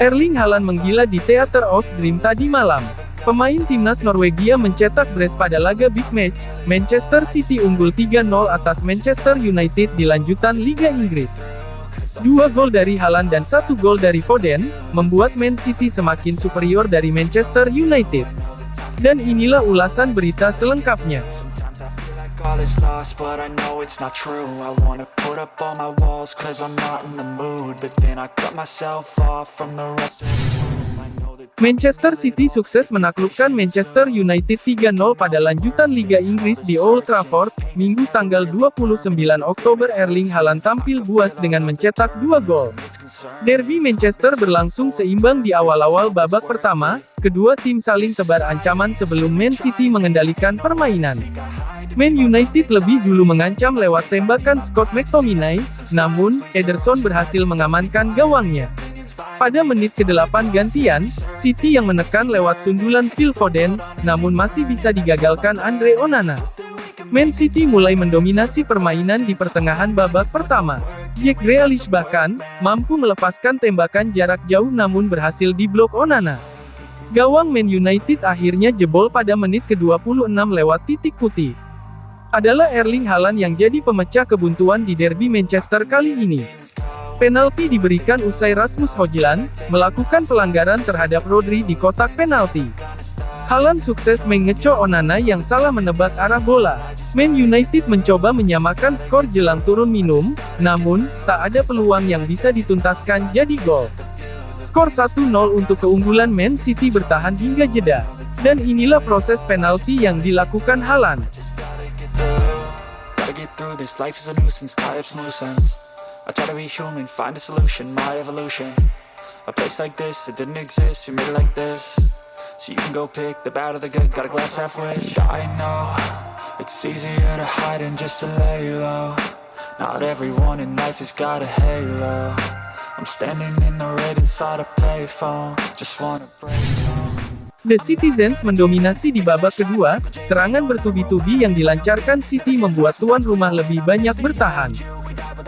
Erling Haaland menggila di Theater of Dream tadi malam. Pemain timnas Norwegia mencetak brace pada laga big match. Manchester City unggul 3-0 atas Manchester United di lanjutan Liga Inggris. 2 gol dari Haaland dan 1 gol dari Foden, membuat Man City semakin superior dari Manchester United. Dan inilah ulasan berita selengkapnya. All is lost, but I know it's not true. I wanna put up all my walls, cause I'm not in the mood. But then I cut myself off from the rest of the room. I know that Manchester City sukses menaklukkan Manchester United 3-0 pada lanjutan Liga Inggris di Old Trafford, Minggu tanggal 29 Oktober. Erling Haaland tampil buas dengan mencetak 2 gol. Derby Manchester berlangsung seimbang di awal-awal babak pertama, kedua tim saling tebar ancaman sebelum Man City mengendalikan permainan. Man United lebih dulu mengancam lewat tembakan Scott McTominay, namun, Ederson berhasil mengamankan gawangnya. Pada menit ke-8 gantian, City yang menekan lewat sundulan Phil Foden, namun masih bisa digagalkan Andre Onana. Man City mulai mendominasi permainan di pertengahan babak pertama. Jack Grealish bahkan, mampu melepaskan tembakan jarak jauh namun berhasil diblok Onana. Gawang Man United akhirnya jebol pada menit ke-26 lewat titik putih. Adalah Erling Haaland yang jadi pemecah kebuntuan di derby Manchester kali ini. Penalti diberikan usai Rasmus Højlund melakukan pelanggaran terhadap Rodri di kotak penalti. Haaland sukses mengecoh Onana yang salah menebak arah bola. Man United mencoba menyamakan skor jelang turun minum, namun, tak ada peluang yang bisa dituntaskan jadi gol. Skor 1-0 untuk keunggulan Man City bertahan hingga jeda. Dan inilah proses penalti yang dilakukan Haaland. gotta get through this, life is a nuisance, tie up some loose ends. I try to be human, find a solution, my evolution. A place like this, it didn't exist, we made it like this. So you can go pick the bad or the good, got a glass half wish. I know, it's easier to hide than just to lay low. Not everyone in life has got a halo. I'm standing in the red inside a payphone, just wanna break home. The Citizens mendominasi di babak kedua, serangan bertubi-tubi yang dilancarkan City membuat tuan rumah lebih banyak bertahan.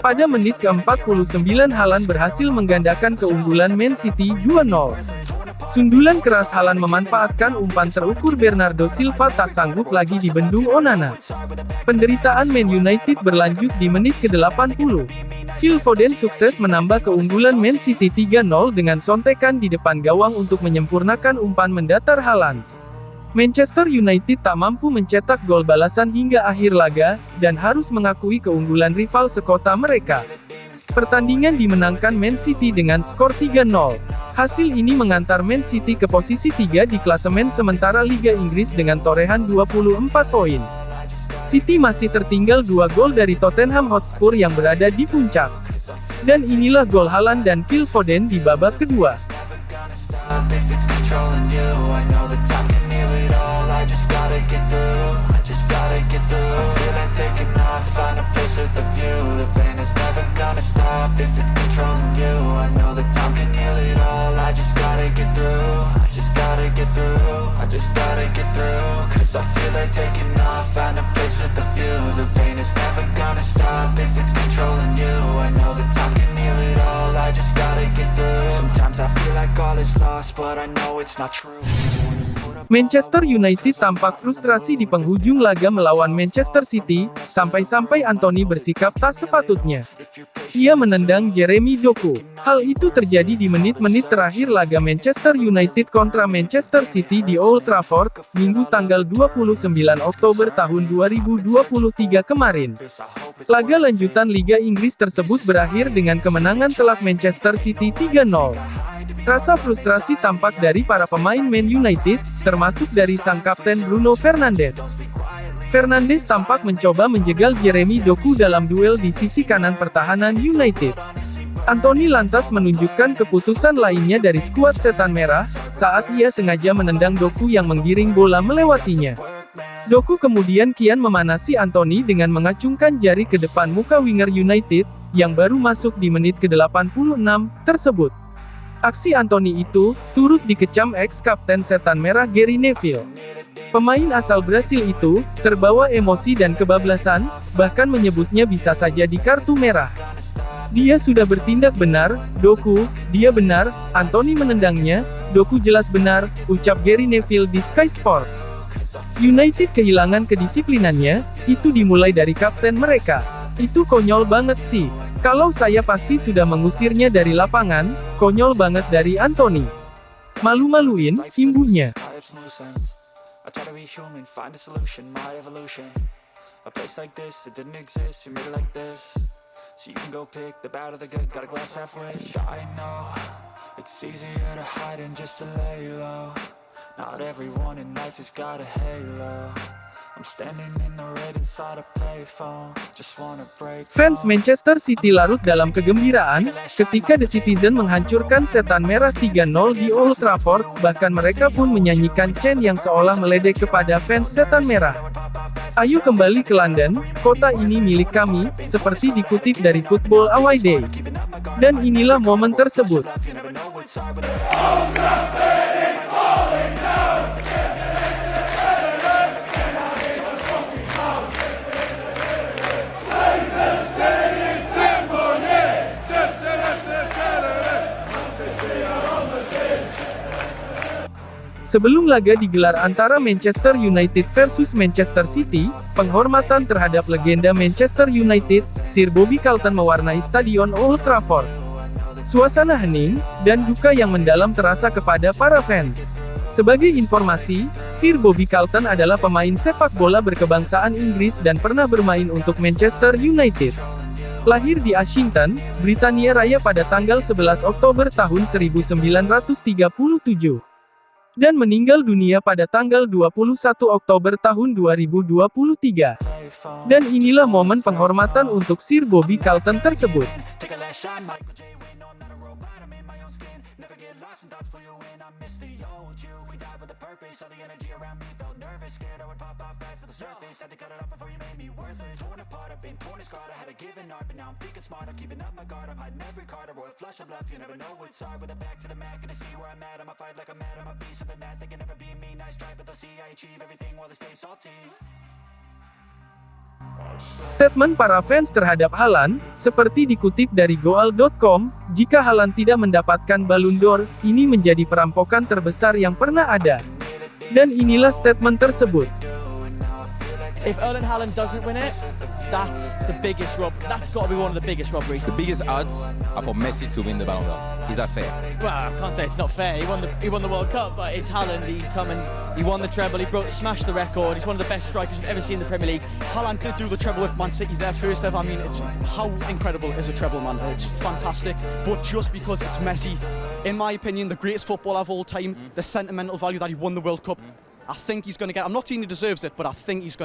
Pada menit ke-49 Haaland berhasil menggandakan keunggulan Man City 2-0. Sundulan keras Haaland memanfaatkan umpan terukur Bernardo Silva tak sanggup lagi dibendung Onana. Penderitaan Man United berlanjut di menit ke-80. Phil Foden sukses menambah keunggulan Man City 3-0 dengan sontekan di depan gawang untuk menyempurnakan umpan mendatar Haaland. Manchester United tak mampu mencetak gol balasan hingga akhir laga, dan harus mengakui keunggulan rival sekota mereka. Pertandingan dimenangkan Man City dengan skor 3-0. Hasil ini mengantar Man City ke posisi 3 di klasemen sementara Liga Inggris dengan torehan 24 poin. City masih tertinggal 2 gol dari Tottenham Hotspur yang berada di puncak. Dan inilah gol Haaland dan Phil Foden di babak kedua. Manchester United tampak frustrasi di penghujung laga melawan Manchester City, sampai-sampai Anthony bersikap tak sepatutnya. Ia menendang Jeremy Doku. Hal itu terjadi di menit-menit terakhir laga Manchester United kontra Manchester City di Old Trafford, Minggu tanggal 29 Oktober tahun 2023 kemarin. Laga lanjutan Liga Inggris tersebut berakhir dengan kemenangan telak Manchester City 3-0. Rasa frustrasi tampak dari para pemain Man United, termasuk dari sang kapten Bruno Fernandes. Fernandes tampak mencoba menjegal Jeremy Doku dalam duel di sisi kanan pertahanan United. Anthony lantas menunjukkan keputusan lainnya dari skuad Setan Merah, saat ia sengaja menendang Doku yang menggiring bola melewatinya. Doku kemudian kian memanasi Anthony dengan mengacungkan jari ke depan muka winger United, yang baru masuk di menit ke-86, tersebut. Aksi Anthony itu, turut dikecam ex-kapten Setan Merah Gary Neville. Pemain asal Brasil itu, terbawa emosi dan kebablasan, bahkan menyebutnya bisa saja di kartu merah. Dia sudah bertindak benar, Doku, dia benar, Anthony menendangnya, Doku jelas benar, ucap Gary Neville di Sky Sports. United kehilangan kedisiplinannya, itu dimulai dari kapten mereka. Itu konyol banget sih. Kalau saya pasti sudah mengusirnya dari lapangan, konyol banget dari Anthony. Malu-maluin, imbuhnya. I try to be human, find a solution, my evolution. A place like this, it didn't exist, we made it like this. So you can go pick the bad or the good, got a glass halfway. I know, it's easier to hide than just to lay low. Not everyone in life has got a halo. I'm standing in the red inside a payphone, just wanna break. Fans Manchester City larut dalam kegembiraan, ketika The Citizen menghancurkan Setan Merah 3-0 di Old Trafford, bahkan mereka pun menyanyikan chant yang seolah meledek kepada fans Setan Merah. Ayo kembali ke London, kota ini milik kami, seperti dikutip dari Football Away Day. Dan inilah momen tersebut. Sebelum laga digelar antara Manchester United versus Manchester City, penghormatan terhadap legenda Manchester United, Sir Bobby Charlton mewarnai Stadion Old Trafford. Suasana hening, dan duka yang mendalam terasa kepada para fans. Sebagai informasi, Sir Bobby Charlton adalah pemain sepak bola berkebangsaan Inggris dan pernah bermain untuk Manchester United. Lahir di Ashington, Britania Raya pada tanggal 11 Oktober tahun 1937. Dan meninggal dunia pada tanggal 21 Oktober tahun 2023. Dan inilah momen penghormatan untuk Sir Bobby Charlton tersebut. Statement para fans terhadap Haaland, seperti dikutip dari Goal.com, jika Haaland tidak mendapatkan Ballon d'Or, ini menjadi perampokan terbesar yang pernah ada. Dan inilah statement tersebut. If Erling Haaland doesn't win it, that's the biggest that's got to be one of the biggest robberies. The biggest odds are for Messi to win the Ballon d'Or. Is that fair? Well, I can't say it's not fair. He won the World Cup, but it's Haaland. He won the treble. He smashed the record. He's one of the best strikers we've ever seen in the Premier League. Haaland did do the treble with Man City there first ever. I mean, it's how incredible is a treble, man? It's fantastic. But just because it's Messi, in my opinion, the greatest footballer of all time, the sentimental value that he won the World Cup, I think he's going to get. I'm not saying he deserves it, but I think he's going to.